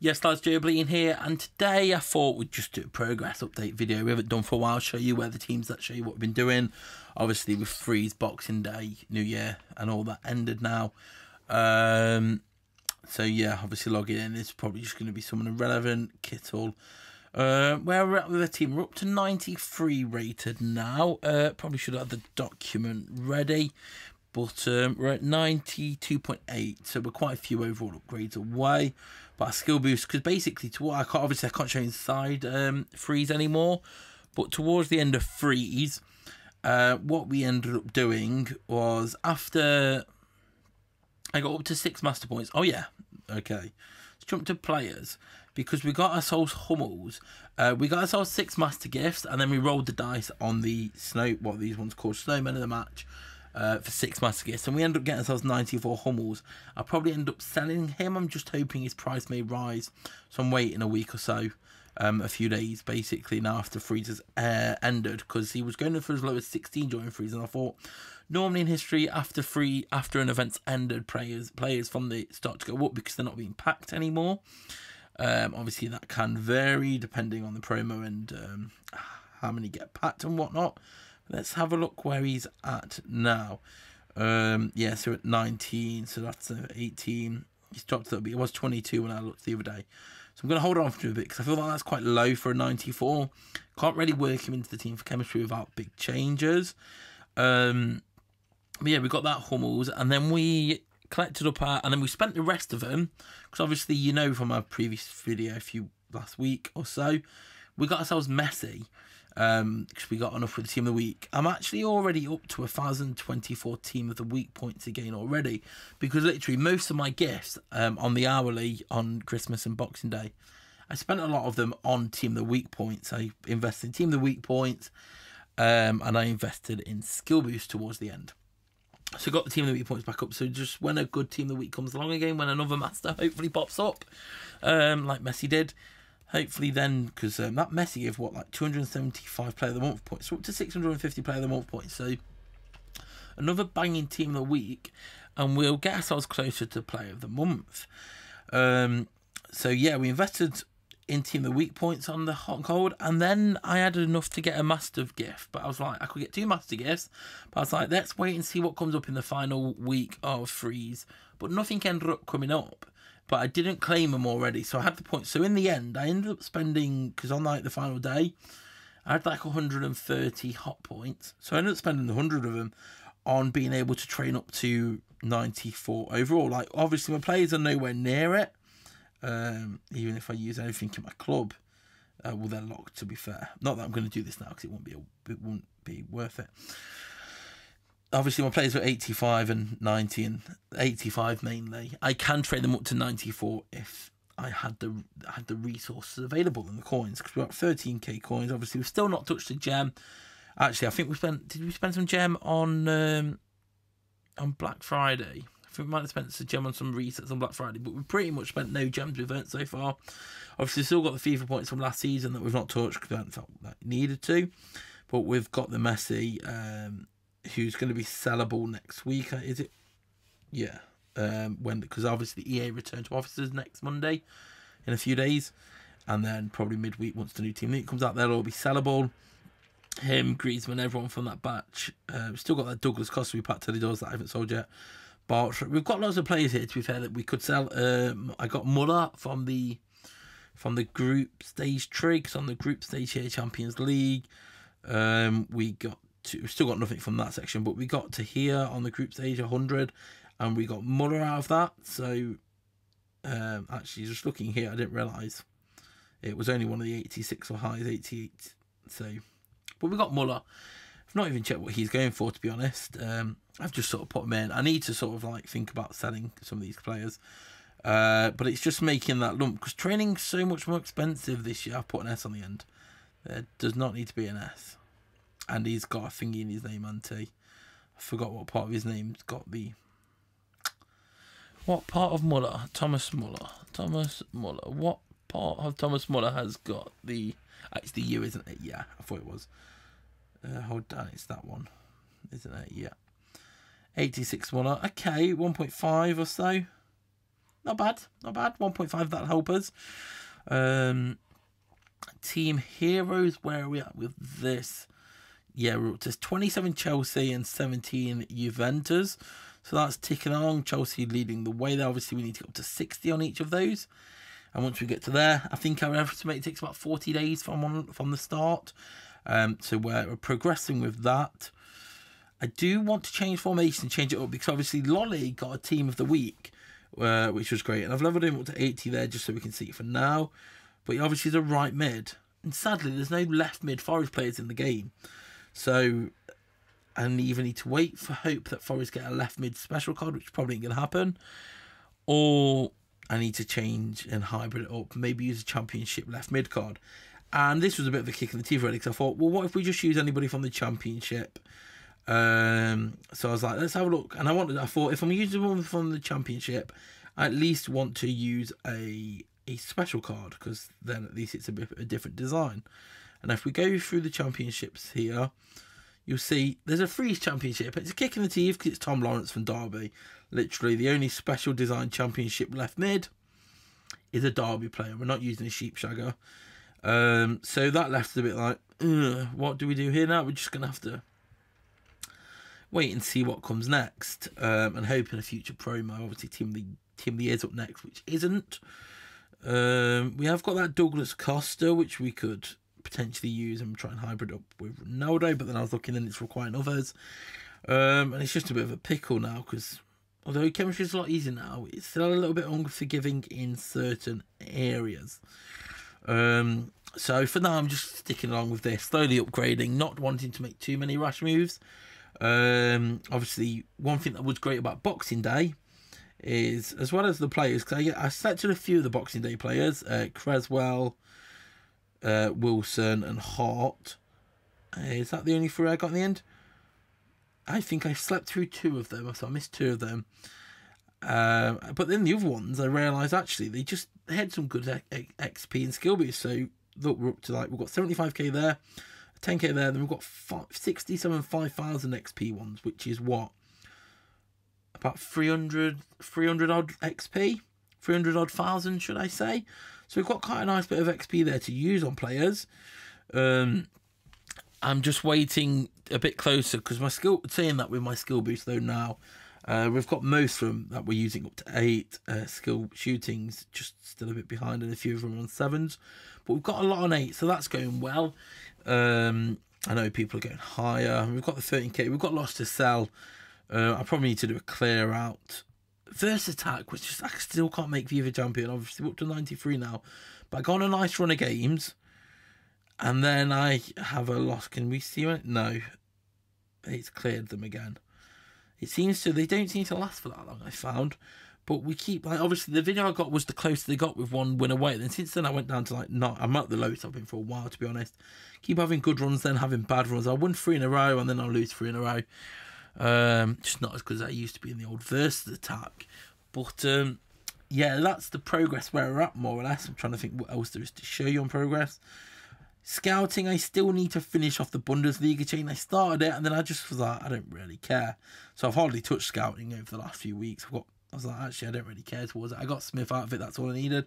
Yes, lads, JOEBILINE here, and today I thought we'd just do a progress update video. We haven't done for a while, show you where the teams that show you what we've been doing. Obviously with Freeze, Boxing Day, New Year and all that ended now. So yeah, obviously logging in is probably just going to be someone irrelevant. Kittle. Where we're at with the team, we're up to 93 rated now. Probably should have the document ready. But we're at 92.8, so we're quite a few overall upgrades away. But our skill boost, because basically, I can't show inside Freeze anymore. But towards the end of Freeze, what we ended up doing was after I got up to 6 master points. Oh yeah, okay. Let's jump to players because we got ourselves Hummels. We got ourselves 6 master gifts, and then we rolled the dice on the what these ones called snowmen of the match. For 6 master gifts, and we end up getting ourselves 94 Hummels. I'll probably end up selling him. I'm just hoping his price may rise, so I'm waiting a week or so, a few days basically now after Freeze has ended, because he was going for as low as 16 during Freeze, and I thought normally in history after an event's ended, players from the start to go up because they're not being packed anymore. Obviously that can vary depending on the promo and how many get packed and whatnot. Let's have a look where he's at now. Yeah, so at 19, so that's 18. He's dropped a little bit. It was 22 when I looked the other day. So I'm going to hold on for a bit because I feel like that's quite low for a 94. Can't really work him into the team for chemistry without big changes. But yeah, we got that Hummels, and then we collected up and then we spent the rest of them, because obviously you know from our previous video last week or so, we got ourselves Messi. Because we got enough for the team of the week. I'm actually already up to 1,024 team of the week points again already, because literally most of my gifts on the hourly on Christmas and Boxing Day, I spent a lot of them on team of the week points. I invested in team of the week points, and I invested in skill boost towards the end. So got the team of the week points back up. So just when a good team of the week comes along again, when another master hopefully pops up, like Messi did. Hopefully then, because that Messi gave what, like 275 player of the month points, so up to 650 player of the month points. So another banging team of the week, and we'll get ourselves closer to player of the month. So yeah, we invested in team of the week points on the hot and cold, and then I had enough to get a master gift. But I was like, I could get 2 master gifts, but I was like, let's wait and see what comes up in the final week of Freeze. But nothing ended up coming up. But I didn't claim them already, so I had the points. So in the end, I ended up spending, because on like the final day, I had like 130 hot points. So I ended up spending 100 of them on being able to train up to 94 overall. Like, obviously my players are nowhere near it. Even if I use anything in my club, well, they're locked, to be fair. Not that I'm going to do this now, because it won't be worth it. Obviously, my players were 85 and 90, and 85 mainly. I can trade them up to 94 if I had the resources available and the coins, because we're at 13k coins. Obviously, we've still not touched the gem. Actually, I think did we spend some gem on Black Friday? I think we might have spent some gem on some resets on Black Friday, but we've pretty much spent no gems we've earned so far. Obviously, still got the FIFA points from last season that we've not touched because we haven't felt like needed to. But we've got the Messi, who's going to be sellable next week, is it? Yeah, because obviously EA return to offices next Monday in a few days, and then probably midweek once the new team league comes out, they'll all be sellable. Him, Griezmann, everyone from that batch. We've still got that Douglas Costa we packed to the doors that I haven't sold yet. But we've got lots of players here, to be fair, that we could sell. I got Muller from the group stage tricks on the group stage here, Champions League. We've still got nothing from that section, but we got to here on the group stage 100, and we got Muller out of that. So actually, just looking here, I didn't realise it was only one of the 86 or highs, 88. So, but we got Muller. I've not even checked what he's going for, to be honest. I've just sort of put him in. I need to sort of like think about selling some of these players, but it's just making that lump, because training's so much more expensive this year. I've put an S on the end. There does not need to be an S. And he's got a thingy in his name, Anti. I forgot what part of his name's got the... What part of Muller? Thomas Muller. Thomas Muller. What part of Thomas Muller has got the... It's the U, isn't it? Yeah, I thought it was. Hold on, it's that one. Isn't it? Yeah. 86 Muller. Okay, 1.5 or so. not bad. 1.5, that'll help us. Team Heroes, where are we at with this? Yeah, we're up to 27 Chelsea and 17 Juventus. So that's ticking along. Chelsea leading the way there. Obviously, we need to get up to 60 on each of those. And once we get to there, I think our estimate it takes about 40 days from the start. So we're progressing with that. I do want to change formation, change it up, because obviously Lolly got a team of the week, which was great. And I've leveled him up to 80 there just so we can see it for now. But he obviously is a right mid. And sadly, there's no left mid Forest players in the game. So I either need to wait for hope that Forest get a left mid special card, which probably ain't going to happen. Or I need to change and hybrid it up. Maybe use a championship left mid card. And this was a bit of a kick in the teeth really, because I thought, well, what if we just use anybody from the championship? So I was like, let's have a look. And I thought, if I'm using one from the championship, I at least want to use a special card, because then at least it's a bit a different design. And if we go through the championships here, you'll see there's a freeze championship. It's a kick in the teeth because it's Tom Lawrence from Derby. Literally the only special design championship left mid is a Derby player. We're not using a sheepshagger. So that left us a bit like, what do we do here now? We're just going to have to wait and see what comes next, and hope in a future promo. Obviously, Team of the Year's up next, which isn't. We have got that Douglas Costa, which we could potentially use and try and hybrid up with Ronaldo, but then I was looking and it's requiring others. And it's just a bit of a pickle now, because although chemistry is a lot easier now, it's still a little bit unforgiving in certain areas. So for now, I'm just sticking along with this, slowly upgrading, not wanting to make too many rash moves. Obviously, one thing that was great about Boxing Day is, as well as the players, because I selected a few of the Boxing Day players, Creswell, Wilson and Hart. Is that the only three I got in the end? I think I slept through two of them, so I missed two of them. But then the other ones, I realised actually they had some good XP and skill boosts. So look, we're up to we've got 75k there, 10k there, then we've got 67 5,000 XP ones, which is what? About 300 odd XP? 300 odd thousand, should I say? So we've got quite a nice bit of XP there to use on players. I'm just waiting a bit closer, because my skill, saying that with my skill boost though now, we've got most of them that we're using up to 8. Skill shootings just still a bit behind, and a few of them on 7s. But we've got a lot on 8, so that's going well. I know people are going higher. We've got the 13k. We've got lots to sell. I probably need to do a clear out. Verse attack, which just I still can't make FIFA champion. Obviously, we're up to 93 now. But I got on a nice run of games. And then I have a loss. Can we see it? No. It's cleared them again. It seems to, they don't seem to last for that long, I found. But we keep, obviously the video I got was the closest they got with one win away. Then since then I went down to I'm at the lowest I've been for a while, to be honest. Keep having good runs, then having bad runs. I won 3 in a row, and then I'll lose 3 in a row. Just not as good as I used to be in the old versus attack. But yeah, that's the progress where we're at, more or less. I'm trying to think what else there is to show you on progress. Scouting, I still need to finish off the Bundesliga chain. I started it, and then I just was like, I don't really care. So I've hardly touched scouting over the last few weeks. I was like, actually, I don't really care towards it. I got Smith out of it. That's all I needed.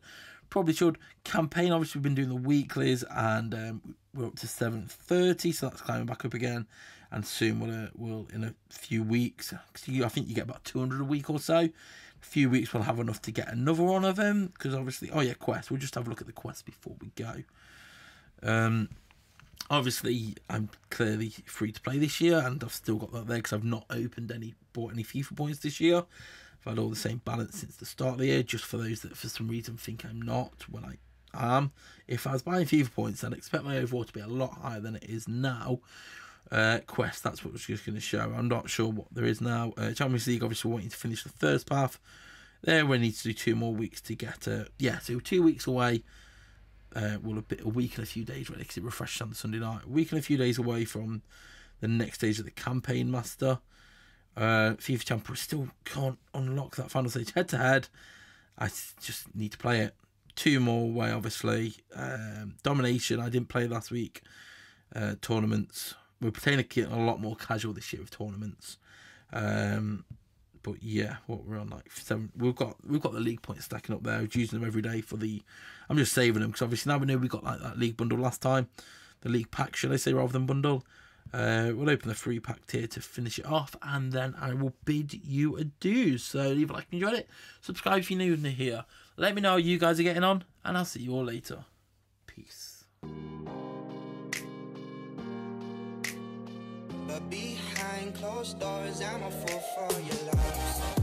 Probably should. Campaign, obviously, we've been doing the weeklies, and we're up to 730, so that's climbing back up again. And soon we'll in a few weeks, I think you get about 200 a week or so. A few weeks we'll have enough to get another one of them, because obviously, oh yeah, quest. We'll just have a look at the quest before we go. Obviously, I'm clearly free to play this year, and I've still got that there because I've not bought any FIFA points this year. I've had all the same balance since the start of the year, just for those that for some reason think I'm not, when I am. If I was buying FIFA points, I'd expect my overall to be a lot higher than it is now. Quest, that's what I was just going to show. I'm not sure what there is now. Champions League, obviously, we're wanting to finish the first path. There, we need to do 2 more weeks to get, so 2 weeks away. Well, a week and a few days, really, because it refreshes on the Sunday night. A week and a few days away from the next stage of the Campaign Master. FIFA Champion still can't unlock that final stage head-to-head. I just need to play it. 2 more away, obviously. Domination, I didn't play last week. Tournaments. We're playing a lot more casual this year with tournaments. But yeah, what we're on like 7. We've got the league points stacking up there. I was using them every day for the. I'm just saving them because obviously now we know we got like that league bundle last time, the league pack, should I say, rather than bundle. We'll open the free pack tier to finish it off, and then I will bid you adieu. So leave a like if you enjoyed it. Subscribe if you're new here. Let me know how you guys are getting on, and I'll see you all later. Peace. But behind closed doors, I'm a fool for your love.